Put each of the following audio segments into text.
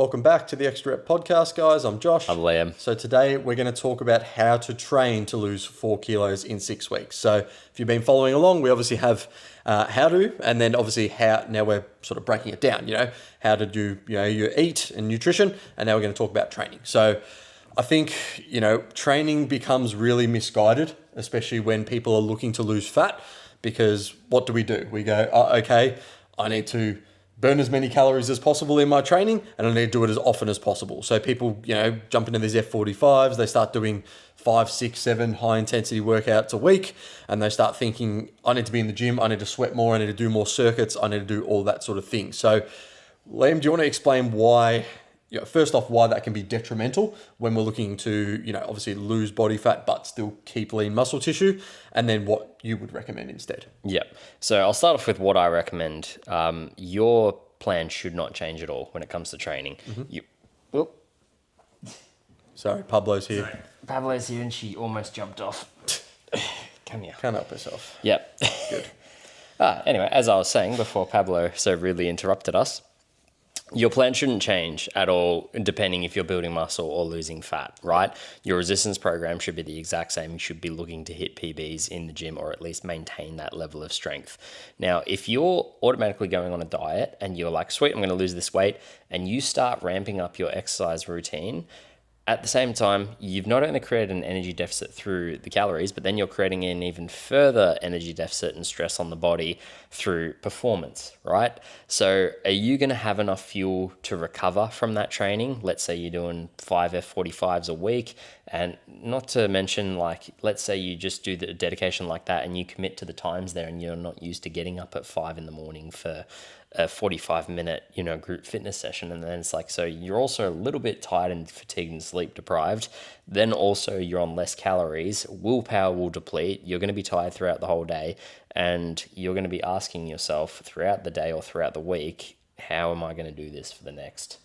Welcome back to the Extra Rep Podcast, guys. I'm Josh. I'm Liam. So today we're going to talk about how to train to lose 4 kilos in 6 weeks. So if you've been following along, we obviously have how to, and then obviously how. Now we're sort of breaking it down. How to do your eat and nutrition, and now we're going to talk about training. So I think training becomes really misguided, especially when people are looking to lose fat, because what do? We go, oh, okay, I need to burn as many calories as possible in my training, and I need to do it as often as possible. So people, jump into these F45s, they start doing 5, 6, 7 high intensity workouts a week, and they start thinking, I need to be in the gym, I need to sweat more, I need to do more circuits, I need to do all that sort of thing. So Liam, do you want to explain why, first off, why that can be detrimental when we're looking to, obviously lose body fat, but still keep lean muscle tissue, and then what you would recommend instead? Yep. So I'll start off with what I recommend. Your plan should not change at all when it comes to training. Mm-hmm. Sorry, Pablo's here. Sorry. Pablo's here and she almost jumped off. Come here. Can't help herself. Yep. Good. Anyway, as I was saying before Pablo so rudely interrupted us, your plan shouldn't change at all depending if you're building muscle or losing fat, right? Your resistance program should be the exact same. You should be looking to hit PBs in the gym or at least maintain that level of strength. Now, if you're automatically going on a diet and you're like, sweet, I'm going to lose this weight, and you start ramping up your exercise routine, at the same time, you've not only created an energy deficit through the calories, but then you're creating an even further energy deficit and stress on the body through performance, right? So are you going to have enough fuel to recover from that training? Let's say you're doing 5 F45s a week, and not to mention, let's say you just do the dedication like that and you commit to the times there and you're not used to getting up at 5 in the morning for a 45-minute, group fitness session. And then it's so you're also a little bit tired and fatigued and sleep deprived. Then also you're on less calories. Willpower will deplete. You're going to be tired throughout the whole day. And you're going to be asking yourself throughout the day or throughout the week, how am I going to do this for the next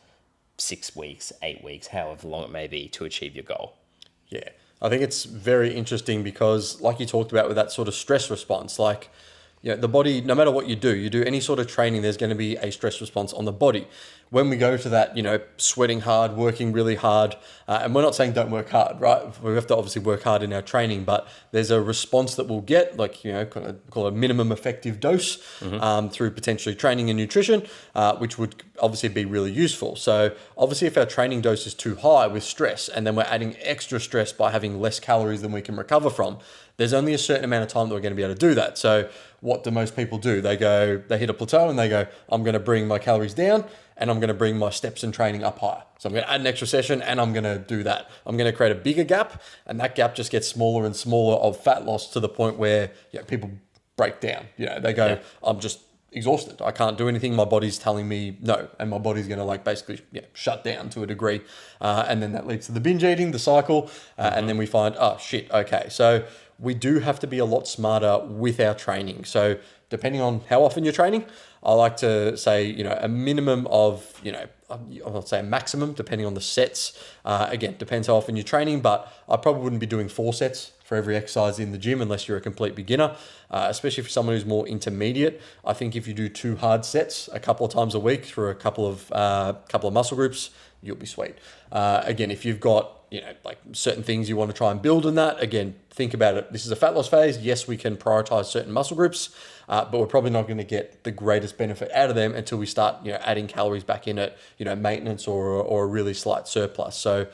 6 weeks, 8 weeks, however long it may be to achieve your goal? Yeah, I think it's very interesting because like you talked about with that sort of stress response, the body, no matter what you do any sort of training, there's going to be a stress response on the body. When we go to that, sweating hard, working really hard, and we're not saying don't work hard, right? We have to obviously work hard in our training, but there's a response that we'll get, call it a minimum effective dose through potentially training and nutrition, which would obviously be really useful. So obviously if our training dose is too high with stress, and then we're adding extra stress by having less calories than we can recover from, there's only a certain amount of time that we're going to be able to do that. So what do most people do? They hit a plateau and they go, I'm going to bring my calories down and I'm going to bring my steps and training up higher. So I'm going to add an extra session and I'm going to do that. I'm going to create a bigger gap, and that gap just gets smaller and smaller of fat loss to the point where people break down. They go, I'm just exhausted. I can't do anything. My body's telling me no, and my body's going to basically shut down to a degree. And then that leads to the binge eating, the cycle. And then we find, oh shit, okay. So we do have to be a lot smarter with our training. So depending on how often you're training, I like to say, a minimum of, I'll say a maximum depending on the sets. Again, depends how often you're training, but I probably wouldn't be doing 4 sets for every exercise in the gym unless you're a complete beginner, especially for someone who's more intermediate. I think if you do 2 hard sets a couple of times a week through a couple of muscle groups, you'll be sweet. Again, if you've got certain things you want to try and build in that, again, think about it. This is a fat loss phase. Yes, we can prioritize certain muscle groups, but we're probably not going to get the greatest benefit out of them until we start, adding calories back in at, maintenance or a really slight surplus. So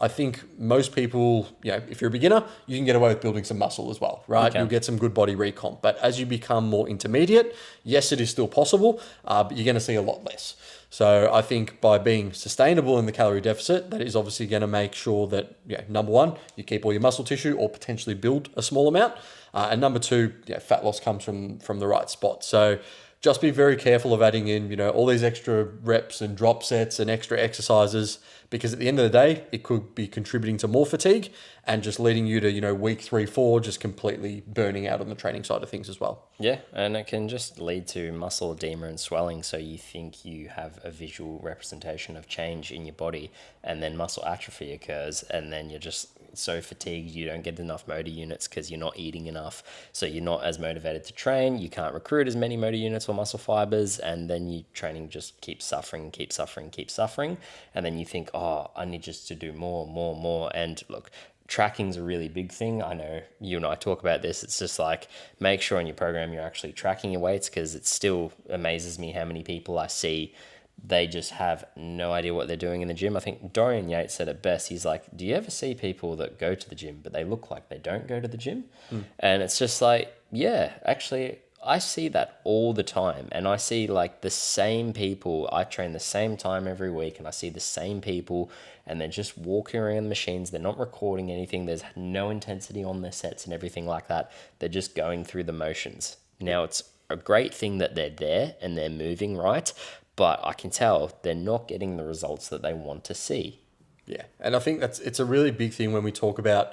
I think most people, if you're a beginner, you can get away with building some muscle as well, right? You'll get some good body recomp. But as you become more intermediate, yes, it is still possible, but you're going to see a lot less. So I think by being sustainable in the calorie deficit, that is obviously going to make sure that, number one, you keep all your muscle tissue or potentially build a small amount. And number two, fat loss comes from the right spot. So just be very careful of adding in, all these extra reps and drop sets and extra exercises, because at the end of the day, it could be contributing to more fatigue and just leading you to, week 3, 4, just completely burning out on the training side of things as well. Yeah, and it can just lead to muscle edema and swelling, so you think you have a visual representation of change in your body, and then muscle atrophy occurs, and then you're just so fatigued you don't get enough motor units because you're not eating enough. So you're not as motivated to train. You can't recruit as many motor units or muscle fibers. And then your training just keeps suffering. And then you think, oh, I need just to do more. And look, tracking's a really big thing. I know you and I talk about this. It's just like, make sure in your program you're actually tracking your weights, because it still amazes me how many people I see, they just have no idea what they're doing in the gym. I think Dorian Yates said it best. He's like, do you ever see people that go to the gym, but they look like they don't go to the gym? And it's just like, yeah, actually, I see that all the time. And I see like the same people. I train the same time every week, and I see the same people, and they're just walking around the machines. They're not recording anything. There's no intensity on their sets and everything like that. They're just going through the motions. Now, it's a great thing that they're there and they're moving right, but I can tell they're not getting the results that they want to see. Yeah, and I think it's a really big thing when we talk about,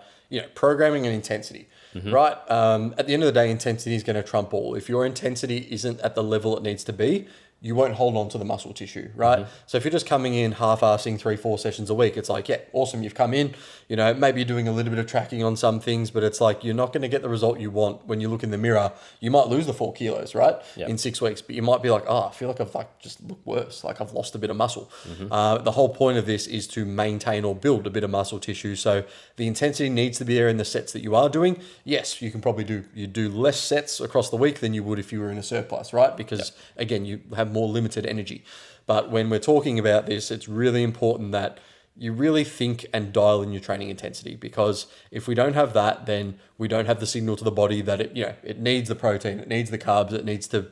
programming and intensity, right? At the end of the day, intensity is going to trump all. If your intensity isn't at the level it needs to be, you won't hold on to the muscle tissue, right? So if you're just coming in half-assing 3-4 sessions a week, it's like, yeah, awesome, you've come in, maybe you're doing a little bit of tracking on some things, but it's like, you're not going to get the result you want. When you look in the mirror, you might lose the 4 kilos, right? Yep. In 6 weeks, but you might be like, oh, I feel like I've just looked worse, like I've lost a bit of muscle. The whole point of this is to maintain or build a bit of muscle tissue. So the intensity needs to be there in the sets that you are doing. Yes, you can probably do less sets across the week than you would if you were in a surplus, right? Because again, you have more limited energy. But when we're talking about this, it's really important that you really think and dial in your training intensity, because if we don't have that, then we don't have the signal to the body that it needs the protein, it needs the carbs, it needs to,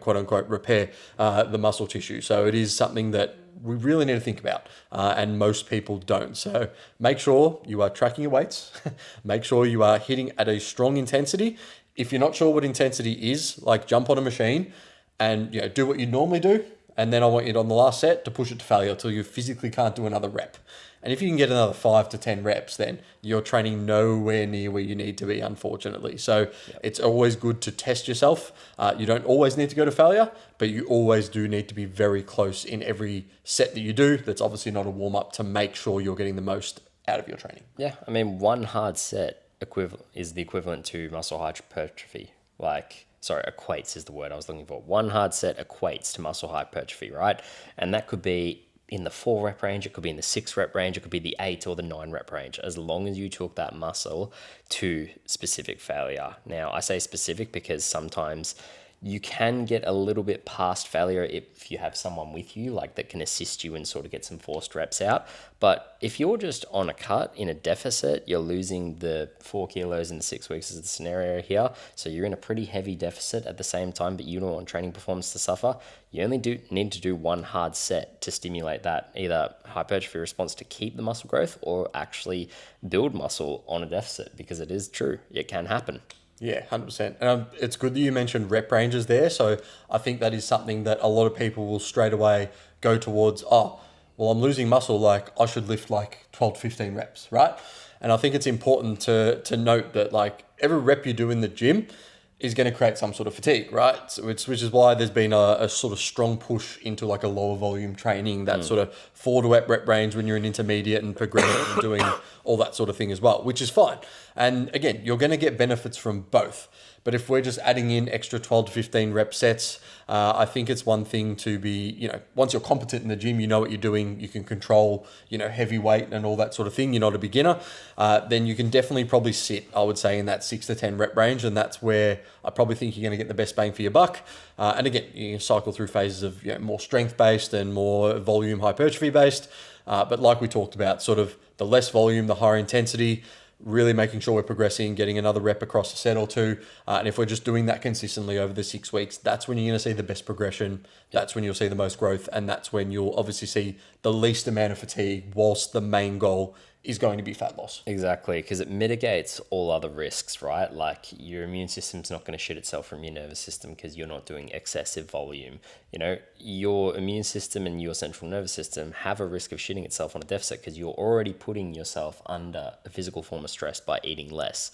quote unquote, repair the muscle tissue. So it is something that we really need to think about, and most people don't. So make sure you are tracking your weights, make sure you are hitting at a strong intensity. If you're not sure what intensity is, like, jump on a machine and do what you normally do, and then I want you on the last set to push it to failure till you physically can't do another rep. And if you can get another 5 to 10 reps, then you're training nowhere near where you need to be, unfortunately. So it's always good to test yourself. You don't always need to go to failure, but you always do need to be very close in every set that you do. That's obviously not a warm-up, to make sure you're getting the most out of your training. Yeah, I mean, one hard set is the equivalent to muscle hypertrophy. Equates is the word I was looking for. One hard set equates to muscle hypertrophy, right? And that could be in the 4 rep range, it could be in the 6 rep range, it could be the 8 or the 9 rep range, as long as you took that muscle to specific failure. Now, I say specific because sometimes you can get a little bit past failure if you have someone with you, like, that can assist you and sort of get some forced reps out. But if you're just on a cut in a deficit, you're losing the 4 kilos in the 6 weeks is the scenario here. So you're in a pretty heavy deficit at the same time, but you don't want training performance to suffer. You only need to do one hard set to stimulate that either hypertrophy response to keep the muscle growth, or actually build muscle on a deficit, because it is true. It can happen. Yeah, 100%. It's good that you mentioned rep ranges there. So I think that is something that a lot of people will straight away go towards, oh, well, I'm losing muscle, like, I should lift like 12 to 15 reps, right? And I think it's important to note that, like, every rep you do in the gym is going to create some sort of fatigue, right? So which is why there's been a sort of strong push into like a lower volume training, that sort of 4 to 8 rep range when you're in intermediate and progressive and doing all that sort of thing as well, which is fine. And again, you're going to get benefits from both. But if we're just adding in extra 12 to 15 rep sets, I think it's one thing to be, once you're competent in the gym, you know what you're doing, you can control, heavy weight and all that sort of thing, you're not a beginner, then you can definitely probably sit, I would say, in that 6 to 10 rep range. And that's where I probably think you're going to get the best bang for your buck. And again, you can cycle through phases of more strength-based and more volume hypertrophy-based. But like we talked about, sort of the less volume, the higher intensity, really making sure we're progressing, getting another rep across a set or two. And if we're just doing that consistently over the 6 weeks, that's when you're going to see the best progression. That's when you'll see the most growth. And that's when you'll obviously see the least amount of fatigue, whilst the main goal is going to be fat loss. Exactly, because it mitigates all other risks, right? Like, your immune system's not going to shit itself from your nervous system because you're not doing excessive volume. Your immune system and your central nervous system have a risk of shitting itself on a deficit because you're already putting yourself under a physical form of stress by eating less.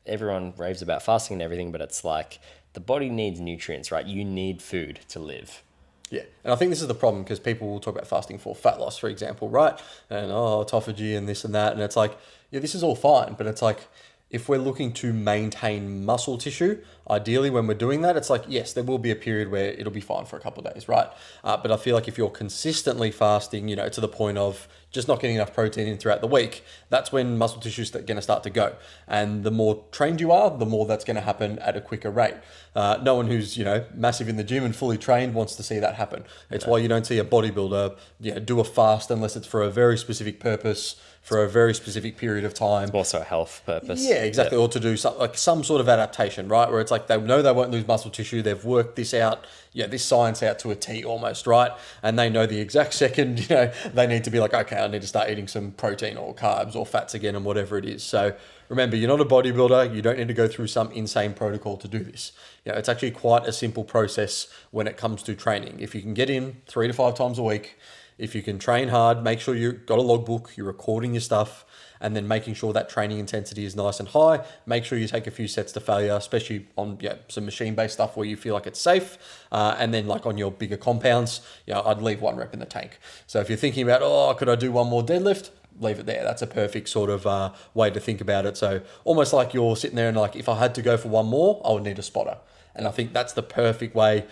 Everyone raves about fasting and everything, but it's like, the body needs nutrients, right? You need food to live. Yeah, and I think this is the problem because people will talk about fasting for fat loss, for example, right? And autophagy and this and that, and it's like, yeah, this is all fine, but it's like if we're looking to maintain muscle tissue, ideally when we're doing that, it's like, yes, there will be a period where it'll be fine for a couple of days, right? But I feel like if you're consistently fasting, to the point of just not getting enough protein in throughout the week, that's when muscle tissue is going to start to go. And the more trained you are, the more that's going to happen at a quicker rate. No one who's, massive in the gym and fully trained wants to see that happen. It's why you don't see a bodybuilder, do a fast unless it's for a very specific purpose, for a very specific period of time. Also a health purpose. Yeah, exactly. Or to do some sort of adaptation, right? Where it's like they know they won't lose muscle tissue. They've worked this out, this science out to a T almost, right? And they know the exact second, they need to be like, okay, I need to start eating some protein or carbs or fats again and whatever it is. So remember, you're not a bodybuilder. You don't need to go through some insane protocol to do this. It's actually quite a simple process when it comes to training. If you can get in 3 to 5 times a week, if you can train hard, make sure you've got a logbook, you're recording your stuff, and then making sure that training intensity is nice and high. Make sure you take a few sets to failure, especially on some machine-based stuff where you feel like it's safe. And then like on your bigger compounds, I'd leave 1 rep in the tank. So if you're thinking about, could I do 1 more deadlift? Leave it there. That's a perfect sort of way to think about it. So almost like you're sitting there and like, if I had to go for 1 more, I would need a spotter. And I think that's the perfect way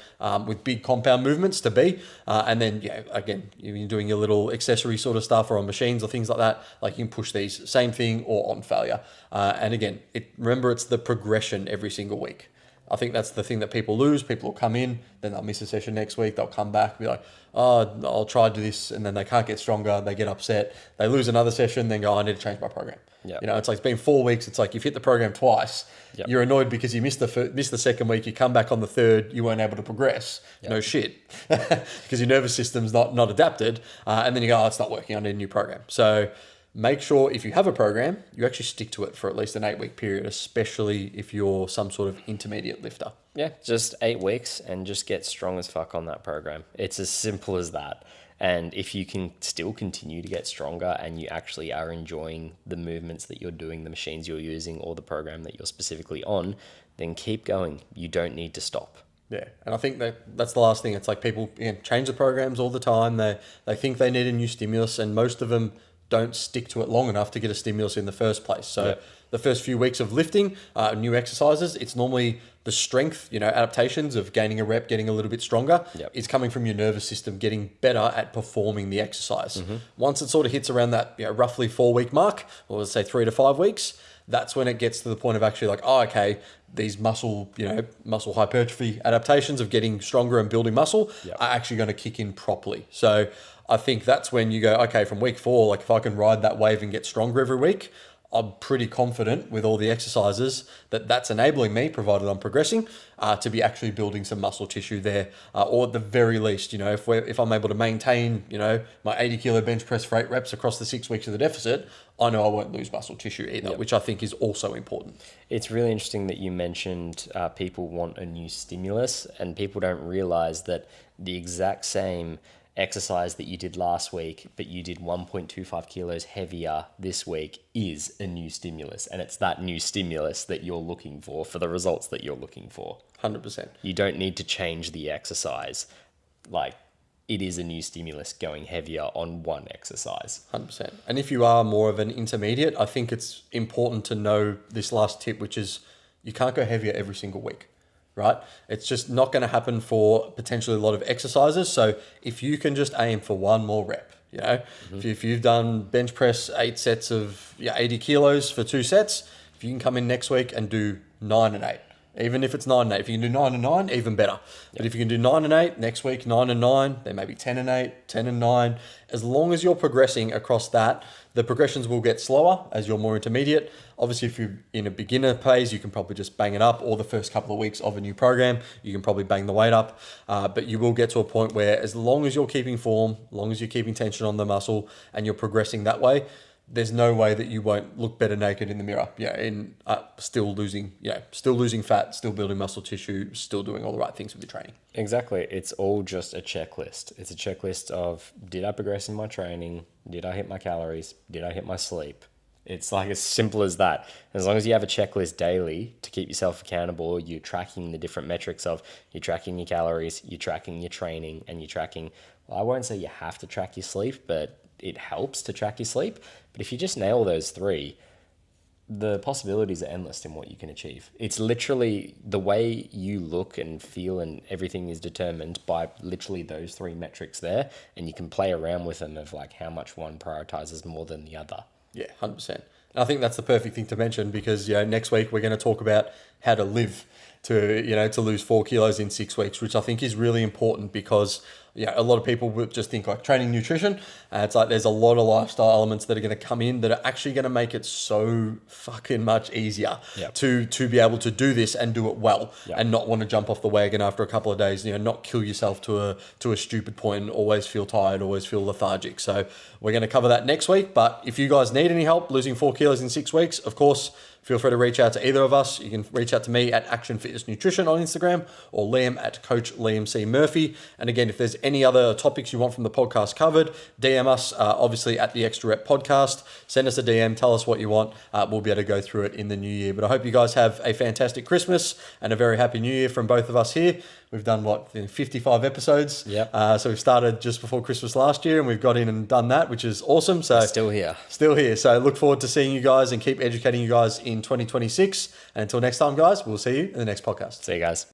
with big compound movements to be. And then, again, you're doing your little accessory sort of stuff or on machines or things like that, like you can push these, same thing or on failure. And again, remember, it's the progression every single week. I think that's the thing that people lose. People will come in, then they'll miss a session next week. They'll come back, be like, I'll try to do this. And then they can't get stronger. They get upset. They lose another session, then go, I need to change my program. Yep. It's like it's been 4 weeks. It's like you've hit the program twice. Yep. You're annoyed because you missed the second week. You come back on the third. You weren't able to progress. Yep. No shit, because your nervous system's not adapted. And then you go, it's not working. I need a new program. So make sure if you have a program, you actually stick to it for at least an 8-week period, especially if you're some sort of intermediate lifter. Yeah, just 8 weeks and just get strong as fuck on that program. It's as simple as that. And if you can still continue to get stronger and you actually are enjoying the movements that you're doing, the machines you're using, or the program that you're specifically on, then keep going. You don't need to stop. Yeah, and I think that's the last thing. It's like people change the programs all the time. They think they need a new stimulus, and most of them don't stick to it long enough to get a stimulus in the first place. So the first few weeks of lifting, new exercises, it's normally the strength, adaptations of gaining a rep, getting a little bit stronger. It's coming from your nervous system getting better at performing the exercise. Mm-hmm. Once it sort of hits around that roughly 4-week mark, or let's say 3 to 5 weeks, that's when it gets to the point of actually like, okay, these muscle hypertrophy adaptations of getting stronger and building muscle are actually going to kick in properly. So I think that's when you go, okay, from week 4, like if I can ride that wave and get stronger every week, I'm pretty confident with all the exercises that's enabling me, provided I'm progressing, to be actually building some muscle tissue there. Or at the very least, if I'm able to maintain, my 80 kilo bench press for 8 reps across the 6 weeks of the deficit, I know I won't lose muscle tissue either, which I think is also important. It's really interesting that you mentioned people want a new stimulus, and people don't realize that the exact same exercise that you did last week, but you did 1.25 kilos heavier this week, is a new stimulus. And it's that new stimulus that you're looking for the results that you're looking for. 100%. You don't need to change the exercise. Like, it is a new stimulus going heavier on one exercise. 100%. And if you are more of an intermediate, I think it's important to know this last tip, which is you can't go heavier every single week. Right? It's just not going to happen for potentially a lot of exercises. So if you can just aim for 1 more rep, if you've done bench press 8 sets of 80 kilos for 2 sets, if you can come in next week and do 9 and 8, even if it's 9 and 8, if you can do 9 and 9, even better. But if you can do 9 and 8, next week 9 and 9, then maybe 10 and 8, 10 and 9. As long as you're progressing across that, the progressions will get slower as you're more intermediate. Obviously, if you're in a beginner phase, you can probably just bang it up, or the first couple of weeks of a new program, you can probably bang the weight up. But you will get to a point where as long as you're keeping form, as long as you're keeping tension on the muscle and you're progressing that way, there's no way that you won't look better naked in the mirror. Still losing fat, still building muscle tissue, still doing all the right things with your training. Exactly. It's all just a checklist. It's a checklist of, did I progress in my training? Did I hit my calories? Did I hit my sleep? It's like as simple as that. As long as you have a checklist daily to keep yourself accountable, you're tracking the different metrics of you're tracking your calories, you're tracking your training, and you're tracking, well, I won't say you have to track your sleep, but it helps to track your sleep. But if you just nail those three, the possibilities are endless in what you can achieve. It's literally the way you look and feel and everything is determined by literally those three metrics there. And you can play around with them of like how much one prioritizes more than the other. Yeah, 100%. And I think that's the perfect thing to mention because, next week we're going to talk about how to live to lose 4 kilos in 6 weeks, which I think is really important because, a lot of people would just think like training nutrition. It's like there's a lot of lifestyle elements that are going to come in that are actually going to make it so fucking much easier to be able to do this and do it well and not want to jump off the wagon after a couple of days, not kill yourself to a stupid point and always feel tired, always feel lethargic. So we're going to cover that next week. But if you guys need any help losing 4 kilos in 6 weeks, of course, feel free to reach out to either of us. You can reach out to me at Action Fitness Nutrition on Instagram or Liam at Coach Liam C. Murphy. And again, if there's any other topics you want from the podcast covered, DM us, obviously at the Extra Rep Podcast. Send us a DM, tell us what you want. We'll be able to go through it in the new year. But I hope you guys have a fantastic Christmas and a very happy new year from both of us here. We've done 55 episodes. Yep. So we started just before Christmas last year and we've got in and done that, which is awesome. So Still here. So look forward to seeing you guys and keep educating you guys in 2026. And until next time, guys, we'll see you in the next podcast. See you guys.